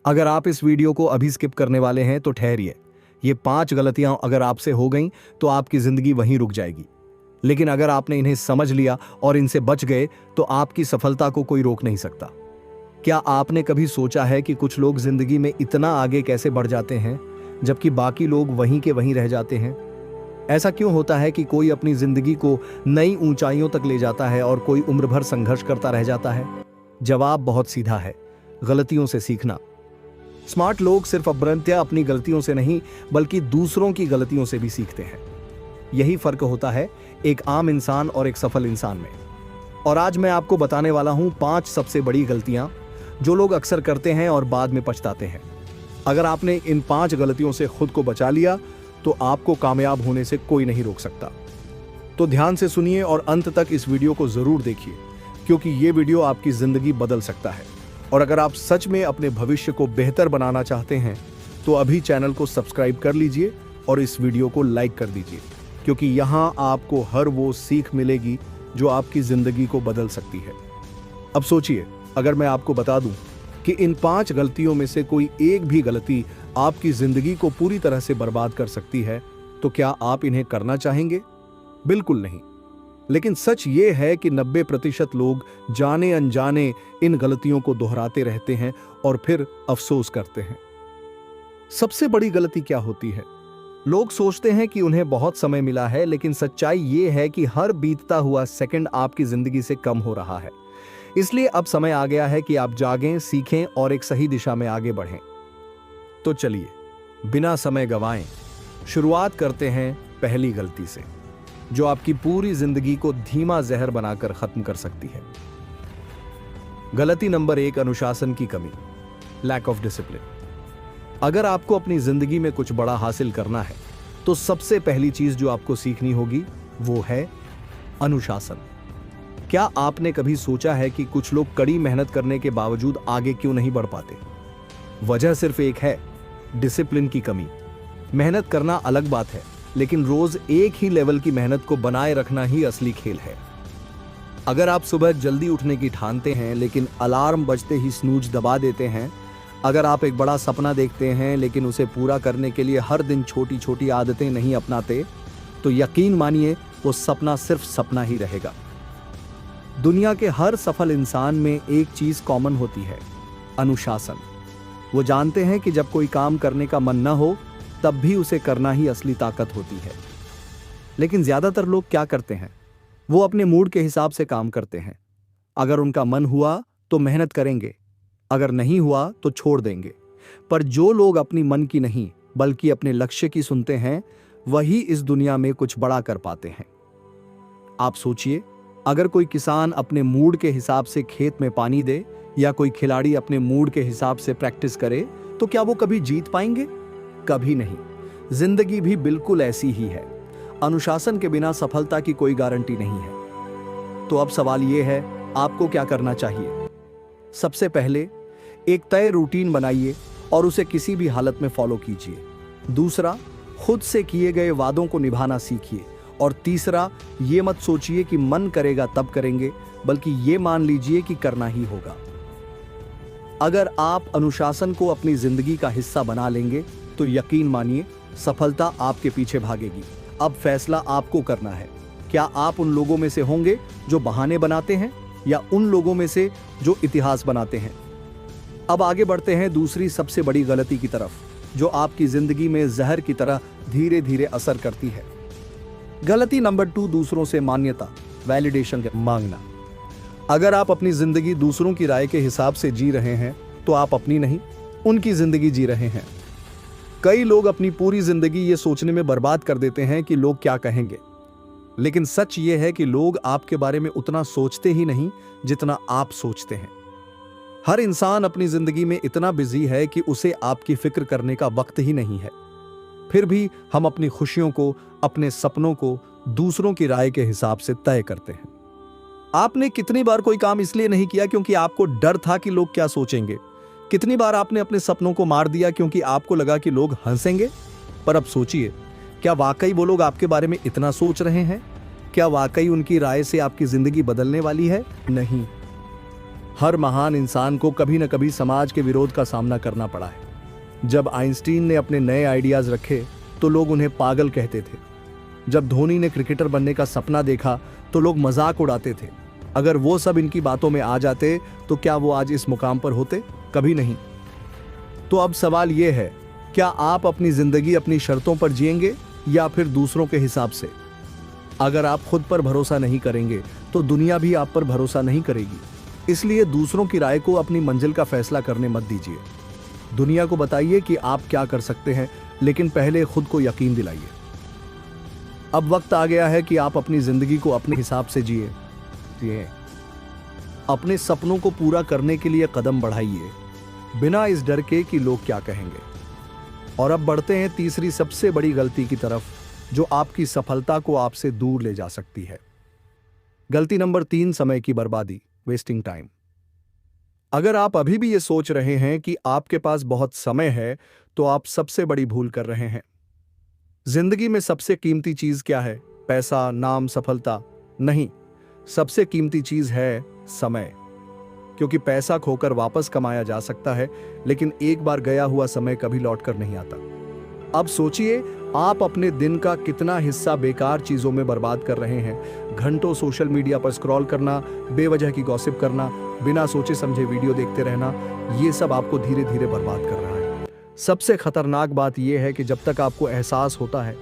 अगर आप इस वीडियो को अभी स्किप करने वाले हैं तो ठहरिए। ये 5 गलतियां अगर आपसे हो गईं तो आपकी जिंदगी वहीं रुक जाएगी। लेकिन अगर आपने इन्हें समझ लिया और इनसे बच गए तो आपकी सफलता को कोई रोक नहीं सकता। क्या आपने कभी सोचा है कि कुछ लोग जिंदगी में इतना आगे कैसे बढ़ जाते हैं जबकि बाकी लोग वहीं के वहीं रह जाते हैं? ऐसा क्यों होता है कि कोई अपनी जिंदगी को नई ऊंचाइयों तक ले जाता है और कोई उम्र भर संघर्ष करता रह जाता है? जवाब बहुत सीधा है, गलतियों से सीखना। स्मार्ट लोग सिर्फ अपरंत्या अपनी गलतियों से नहीं बल्कि दूसरों की गलतियों से भी सीखते हैं। यही फर्क होता है एक आम इंसान और एक सफल इंसान में। और आज मैं आपको बताने वाला हूं 5 सबसे बड़ी गलतियां जो लोग अक्सर करते हैं और बाद में पछताते हैं। अगर आपने इन 5 गलतियों से खुद को बचा लिया तो आपको कामयाब होने से कोई नहीं रोक सकता। तो ध्यान से सुनिए और अंत तक इस वीडियो को जरूर देखिए, क्योंकि ये वीडियो आपकी जिंदगी बदल सकता है। और अगर आप सच में अपने भविष्य को बेहतर बनाना चाहते हैं तो अभी चैनल को सब्सक्राइब कर लीजिए और इस वीडियो को लाइक कर दीजिए, क्योंकि यहाँ आपको हर वो सीख मिलेगी जो आपकी जिंदगी को बदल सकती है। अब सोचिए, अगर मैं आपको बता दूं कि इन 5 गलतियों में से कोई एक भी गलती आपकी जिंदगी को पूरी तरह से बर्बाद कर सकती है, तो क्या आप इन्हें करना चाहेंगे? बिल्कुल नहीं। लेकिन सच ये है कि 90% लोग जाने अनजाने इन गलतियों को दोहराते रहते हैं और फिर अफसोस करते हैं। सबसे बड़ी गलती क्या होती है? लोग सोचते हैं कि उन्हें बहुत समय मिला है, लेकिन सच्चाई ये है कि हर बीतता हुआ सेकंड आपकी जिंदगी से कम हो रहा है। इसलिए अब समय आ गया है कि आप जागें, सीखें और एक सही दिशा में आगे बढ़ें। तो चलिए, बिना समय गंवाएं शुरुआत करते हैं पहली गलती से, जो आपकी पूरी जिंदगी को धीमा जहर बनाकर खत्म कर सकती है। गलती नंबर 1, अनुशासन की कमी, लैक ऑफ डिसिप्लिन। अगर आपको अपनी जिंदगी में कुछ बड़ा हासिल करना है तो सबसे पहली चीज जो आपको सीखनी होगी वो है अनुशासन। क्या आपने कभी सोचा है कि कुछ लोग कड़ी मेहनत करने के बावजूद आगे क्यों नहीं बढ़ पाते? वजह सिर्फ एक है, डिसिप्लिन की कमी। मेहनत करना अलग बात है, लेकिन रोज एक ही लेवल की मेहनत को बनाए रखना ही असली खेल है। अगर आप सुबह जल्दी उठने की ठानते हैं लेकिन अलार्म बजते ही स्नूज दबा देते हैं, अगर आप एक बड़ा सपना देखते हैं लेकिन उसे पूरा करने के लिए हर दिन छोटी छोटी आदतें नहीं अपनाते, तो यकीन मानिए वो सपना सिर्फ सपना ही रहेगा। दुनिया के हर सफल इंसान में एक चीज कॉमन होती है, अनुशासन। वो जानते हैं कि जब कोई काम करने का मन न हो तब भी उसे करना ही असली ताकत होती है। लेकिन ज्यादातर लोग क्या करते हैं? वो अपने मूड के हिसाब से काम करते हैं। अगर उनका मन हुआ तो मेहनत करेंगे, अगर नहीं हुआ तो छोड़ देंगे। पर जो लोग अपनी मन की नहीं बल्कि अपने लक्ष्य की सुनते हैं, वही इस दुनिया में कुछ बड़ा कर पाते हैं। आप सोचिए, अगर कोई किसान अपने मूड के हिसाब से खेत में पानी दे या कोई खिलाड़ी अपने मूड के हिसाब से प्रैक्टिस करे, तो क्या वो कभी जीत पाएंगे? कभी नहीं। जिंदगी भी बिल्कुल ऐसी ही है। अनुशासन के बिना सफलता की कोई गारंटी नहीं है। तो अब सवाल यह है, आपको क्या करना चाहिए? सबसे पहले एक तय रूटीन बनाइए और उसे किसी भी हालत में फॉलो कीजिए। दूसरा, खुद से किए गए वादों को निभाना सीखिए। और तीसरा, ये मत सोचिए कि मन करेगा तब करेंगे, बल्कि ये मान लीजिए कि करना ही होगा। अगर आप अनुशासन को अपनी जिंदगी का हिस्सा बना लेंगे तो यकीन मानिए सफलता आपके पीछे भागेगी। अब फैसला आपको करना है। क्या आप उन लोगों में से होंगे जो बहाने बनाते हैं या उन लोगों में से जो इतिहास बनाते हैं? अब आगे बढ़ते हैं दूसरी सबसे बड़ी गलती की तरफ, जो आपकी जिंदगी में जहर की तरह धीरे धीरे असर करती है। गलती नंबर 2, दूसरों से मान्यता, वैलिडेशन मांगना। अगर आप अपनी जिंदगी दूसरों की राय के हिसाब से जी रहे हैं तो आप अपनी नहीं, उनकी जिंदगी जी रहे हैं। कई लोग अपनी पूरी जिंदगी ये सोचने में बर्बाद कर देते हैं कि लोग क्या कहेंगे। लेकिन सच ये है कि लोग आपके बारे में उतना सोचते ही नहीं जितना आप सोचते हैं। हर इंसान अपनी जिंदगी में इतना बिजी है कि उसे आपकी फिक्र करने का वक्त ही नहीं है। फिर भी हम अपनी खुशियों को, अपने सपनों को दूसरों की राय के हिसाब से तय करते हैं। आपने कितनी बार कोई काम इसलिए नहीं किया क्योंकि आपको डर था कि लोग क्या सोचेंगे? कितनी बार आपने अपने सपनों को मार दिया क्योंकि आपको लगा कि लोग हंसेंगे? पर अब सोचिए, क्या वाकई वो लोग आपके बारे में इतना सोच रहे हैं? क्या वाकई उनकी राय से आपकी जिंदगी बदलने वाली है? नहीं। हर महान इंसान को कभी न कभी समाज के विरोध का सामना करना पड़ा है। जब आइंस्टीन ने अपने नए आइडियाज रखे तो लोग उन्हें पागल कहते थे। जब धोनी ने क्रिकेटर बनने का सपना देखा तो लोग मजाक उड़ाते थे। अगर वो सब इनकी बातों में आ जाते तो क्या वो आज इस मुकाम पर होते? कभी नहीं। तो अब सवाल ये है, क्या आप अपनी जिंदगी अपनी शर्तों पर जिएंगे या फिर दूसरों के हिसाब से? अगर आप खुद पर भरोसा नहीं करेंगे तो दुनिया भी आप पर भरोसा नहीं करेगी। इसलिए दूसरों की राय को अपनी मंजिल का फैसला करने मत दीजिए। दुनिया को बताइए कि आप क्या कर सकते हैं, लेकिन पहले खुद को यकीन दिलाइए। अब वक्त आ गया है कि आप अपनी जिंदगी को अपने हिसाब से जिए। अपने सपनों को पूरा करने के लिए कदम बढ़ाइए, बिना इस डर के कि लोग क्या कहेंगे। और अब बढ़ते हैं तीसरी सबसे बड़ी गलती की तरफ, जो आपकी सफलता को आपसे दूर ले जा सकती है। गलती नंबर 3, समय की बर्बादी, वेस्टिंग टाइम। अगर आप अभी भी ये सोच रहे हैं कि आपके पास बहुत समय है, तो आप सबसे बड़ी भूल कर रहे हैं। जिंदगी में सबसे कीमती चीज क्या है? पैसा, नाम, सफलता? नहीं, सबसे कीमती चीज है समय। क्योंकि पैसा खोकर वापस कमाया जा सकता है, लेकिन एक बार गया हुआ समय कभी लौटकर नहीं आता। अब सोचिए, आप अपने दिन का कितना हिस्सा बेकार चीजों में बर्बाद कर रहे हैं। घंटों सोशल मीडिया पर स्क्रॉल करना, बेवजह की गॉसिप करना, बिना सोचे समझे वीडियो देखते रहना, ये सब आपको धीरे धीरे बर्बाद कर रहा है। सबसे खतरनाक बात यह है कि जब तक आपको एहसास होता है,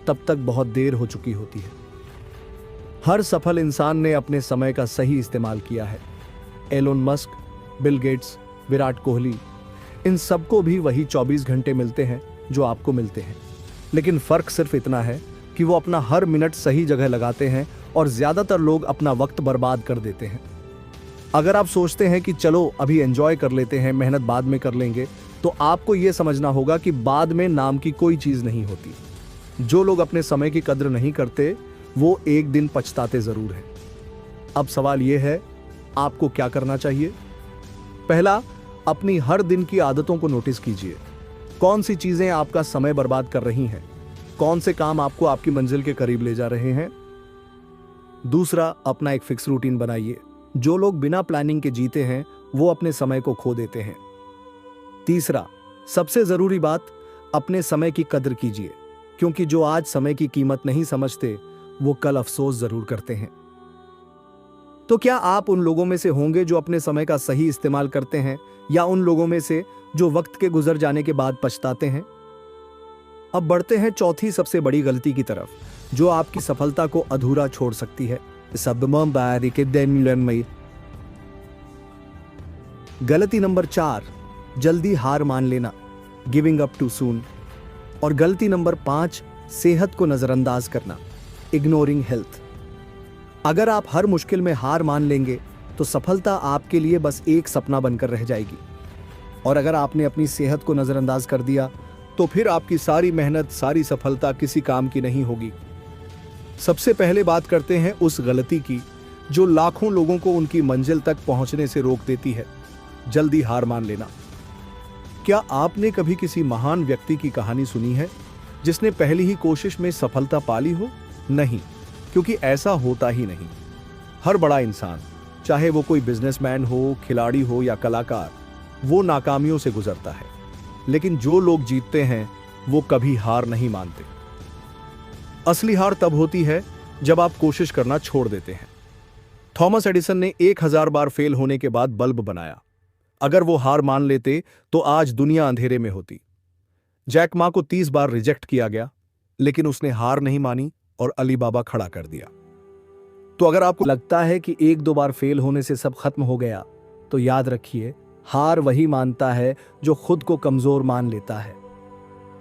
तब तक बहुत देर हो चुकी होती है। हर सफल इंसान ने अपने समय का सही इस्तेमाल किया है। Elon Musk, Bill Gates, Virat Kohli, इन सबको भी वही 24 घंटे मिलते हैं जो आपको मिलते हैं। लेकिन फर्क सिर्फ इतना है कि वो अपना हर मिनट सही जगह लगाते हैं और ज्यादातर लोग अपना वक्त बर्बाद कर देते हैं। अगर आप सोचते हैं कि चलो अभी एंजॉय कर लेते हैं, मेहनत बाद में कर लेंगे, तो आपको यह समझना होगा कि बाद में नाम की कोई चीज नहीं होती। जो लोग अपने समय की कद्र नहीं करते, वो एक दिन पछताते जरूर हैं। अब सवाल यह है, आपको क्या करना चाहिए? पहला, अपनी हर दिन की आदतों को नोटिस कीजिए। कौन सी चीजें आपका समय बर्बाद कर रही हैं? कौन से काम आपको आपकी मंजिल के करीब ले जा रहे हैं? दूसरा, अपना एक फिक्स रूटीन बनाइए। जो लोग बिना प्लानिंग के जीते हैं, वो अपने समय को खो देते हैं। तीसरा, सबसे जरूरी बात, अपने समय की कद्र कीजिए, क्योंकि जो आज समय की कीमत नहीं समझते, वो कल अफसोस जरूर करते हैं। तो क्या आप उन लोगों में से होंगे जो अपने समय का सही इस्तेमाल करते हैं, या उन लोगों में से जो वक्त के गुजर जाने के बाद पछताते हैं? अब बढ़ते हैं चौथी सबसे बड़ी गलती की तरफ, जो आपकी सफलता को अधूरा छोड़ सकती है। गलती नंबर 4, जल्दी हार मान लेना, गिविंग अप टू सून। और गलती नंबर 5, सेहत को नजरअंदाज करना, इग्नोरिंग हेल्थ। अगर आप हर मुश्किल में हार मान लेंगे तो सफलता आपके लिए बस एक सपना बनकर रह जाएगी। और अगर आपने अपनी सेहत को नजरअंदाज कर दिया तो फिर आपकी सारी मेहनत, सारी सफलता किसी काम की नहीं होगी। सबसे पहले बात करते हैं उस गलती की जो लाखों लोगों को उनकी मंजिल तक पहुंचने से रोक देती है, जल्दी हार मान लेना। क्या आपने कभी किसी महान व्यक्ति की कहानी सुनी है जिसने पहली ही कोशिश में सफलता पा ली हो? नहीं, क्योंकि ऐसा होता ही नहीं। हर बड़ा इंसान, चाहे वो कोई बिजनेसमैन हो, खिलाड़ी हो या कलाकार, वो नाकामियों से गुजरता है। लेकिन जो लोग जीतते हैं वो कभी हार नहीं मानते। असली हार तब होती है जब आप कोशिश करना छोड़ देते हैं। थॉमस एडिसन ने 1000 बार फेल होने के बाद बल्ब बनाया। अगर वो हार मान लेते तो आज दुनिया अंधेरे में होती। जैक मा को 30 बार रिजेक्ट किया गया, लेकिन उसने हार नहीं मानी और अली बाबा खड़ा कर दिया। तो अगर आपको लगता है कि 1-2 बार फेल होने से सब खत्म हो गया, तो याद रखिए, हार वही मानता है जो खुद को कमजोर मान लेता है।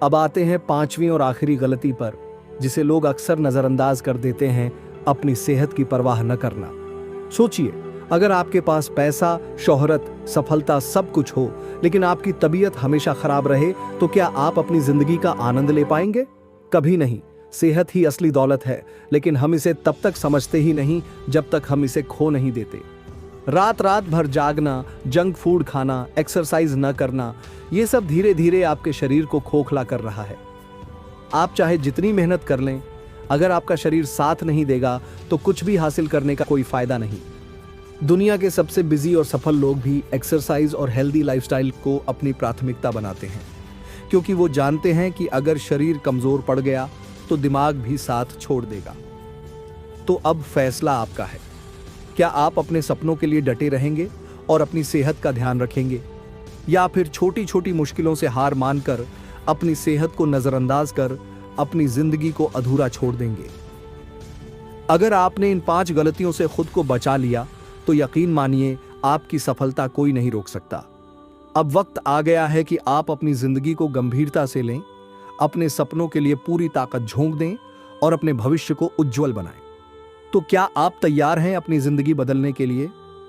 अब आते हैं 5वीं और आखिरी गलती पर, जिसे लोग अक्सर नजरअंदाज कर देते हैं, अपनी सेहत की परवाह न करना। सोचिए, अगर आपके पास पैसा, शोहरत, सफलता सब कुछ हो, लेकिन आपकी तबीयत हमेशा खराब रहे, तो क्या आप अपनी जिंदगी का आनंद ले पाएंगे? कभी नहीं। सेहत ही असली दौलत है, लेकिन हम इसे तब तक समझते ही नहीं जब तक हम इसे खो नहीं देते। रात रात भर जागना, जंक फूड खाना, एक्सरसाइज न करना, ये सब धीरे धीरे आपके शरीर को खोखला कर रहा है। आप चाहे जितनी मेहनत कर लें, अगर आपका शरीर साथ नहीं देगा तो कुछ भी हासिल करने का कोई फायदा नहीं। दुनिया के सबसे बिजी और सफल लोग भी एक्सरसाइज और हेल्दी लाइफस्टाइल को अपनी प्राथमिकता बनाते हैं, क्योंकि वो जानते हैं कि अगर शरीर कमजोर पड़ गया तो दिमाग भी साथ छोड़ देगा। तो अब फैसला आपका है। क्या आप अपने सपनों के लिए डटे रहेंगे और अपनी सेहत का ध्यान रखेंगे, या फिर छोटी छोटी मुश्किलों से हार मानकर अपनी सेहत को नजरअंदाज कर अपनी जिंदगी को अधूरा छोड़ देंगे? अगर आपने इन 5 गलतियों से खुद को बचा लिया तो यकीन मानिए आपकी सफलता कोई नहीं रोक सकता। अब वक्त आ गया है कि आप अपनी जिंदगी को गंभीरता से लें, अपने सपनों के लिए पूरी ताकत झोंक दें और अपने भविष्य को उज्जवल बनाएं। तो क्या आप तैयार हैं अपनी जिंदगी बदलने के लिए?